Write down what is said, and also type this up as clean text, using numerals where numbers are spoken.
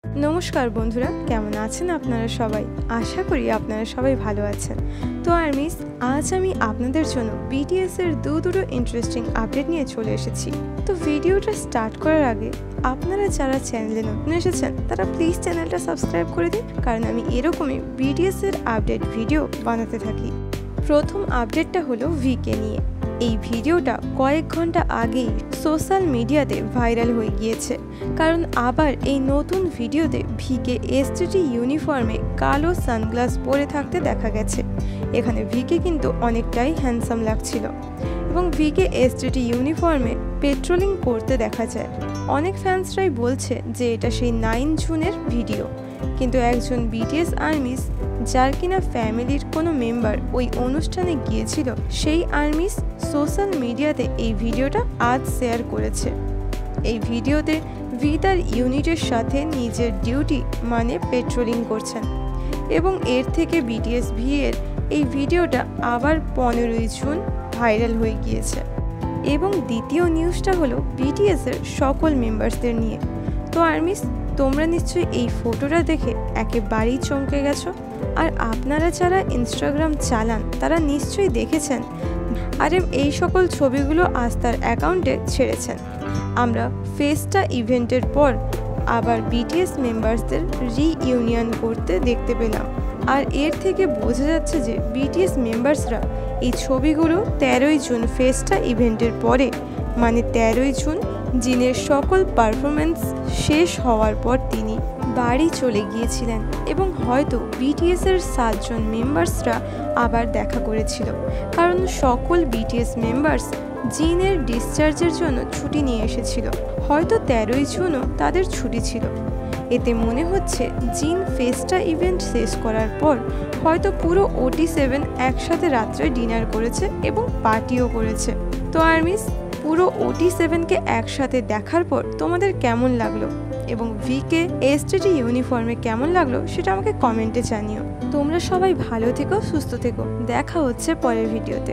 नमस्कार बंधुरा केमन आছেন আপনারা সবাই आशा करी আপনারা সবাই ভালো আছেন। তো আর্মিস আজ আমি আপনাদের জন্য বিটিএস এর দুটো ইন্টারেস্টিং আপডেট নিয়ে চলে এসেছি। তো ভিডিওটা স্টার্ট করার আগে আপনারা যারা চ্যানেলে নতুন এসেছেন তারা প্লিজ চ্যানেলটা সাবস্ক্রাইব করে দিন, কারণ আমি এরকমই বিটিএস এর আপডেট ভিডিও বানাতে থাকি। প্রথম আপডেটটা হলো ভিকে নিয়ে। এই ভিডিওটা কয়েক ঘন্টা আগেই সোশ্যাল মিডিয়াতে ভাইরাল হয়ে গিয়েছে, কারণ আবার এই নতুন ভিডিওতে ভিকে এসটিটি ইউনিফর্মে কালো সানগ্লাস পরে থাকতে দেখা গেছে। এখানে ভিকে কিন্তু অনেকটাই হ্যান্ডসাম লাগছিল এবং ভিকে এসটিটি ইউনিফর্মে পেট্রোলিং করতে দেখা যায়। অনেক ফ্যান্সরাই বলছে যে এটা সেই 9 জুনের ভিডিও, কিন্তু একজন বিটিএস আর্মিস যার কিনা ফ্যামিলির কোনো মেম্বার ওই অনুষ্ঠানে গিয়েছিল, সেই আর্মিস সোশ্যাল মিডিয়াতে এই ভিডিওটা আজ শেয়ার করেছে। এই ভিডিওতে ভি তার ইউনিটের সাথে নিজের ডিউটি মানে পেট্রোলিং করছেন এবং এর থেকে বিটিএস ভি এর এই ভিডিওটা আবার 15ই জুন ভাইরাল হয়ে গিয়েছে। এবং দ্বিতীয় নিউজটা হলো বিটিএস এর সকল মেম্বার্সদের নিয়ে। তো আর্মিস তোমরা নিশ্চয়ই এই ফটোটা দেখে একেবারেই চমকে গেছো, আর আপনারা যারা ইনস্টাগ্রাম চালান তারা নিশ্চয়ই দেখেছেন আরএম এই সকল ছবিগুলো আজ তার অ্যাকাউন্টে ছেড়েছেন। আমরা ফেস্টা ইভেন্টের পর আবার বিটিএস মেম্বার্সদের রিইউনিয়ন করতে দেখতে পেলাম, আর এর থেকে বোঝা যাচ্ছে যে বিটিএস মেম্বার্সরা এই ছবিগুলো 13ই জুন ফেস্টা ইভেন্টের পরে মানে 13ই জুন জিনের সকল পারফরমেন্স শেষ হওয়ার পর তিনি বাড়ি চলে গিয়েছিলেন এবং হয়তো বিটিএস এর 7 জন মেম্বার্সরা আবার দেখা করেছিল, কারণ সকল বিটিএস মেম্বার্স জিনের ডিসচার্জের জন্য ছুটি নিয়ে এসেছিল। হয়তো 13ই জুনও তাদের ছুটি ছিল। এতে মনে হচ্ছে জিন ফেস্টা ইভেন্ট শেষ করার পর হয়তো পুরো OT7 একসাথে রাত্রে ডিনার করেছে এবং পার্টিও করেছে। তো আর্মিস পুরো OT7কে একসাথে দেখার পর তোমাদের কেমন লাগলো এবং ভিকে এসটিটি ইউনিফর্মে কেমন লাগলো সেটা আমাকে কমেন্টে জানিও। তোমরা সবাই ভালো থেকো, সুস্থ থেকো, দেখা হচ্ছে পরের ভিডিওতে।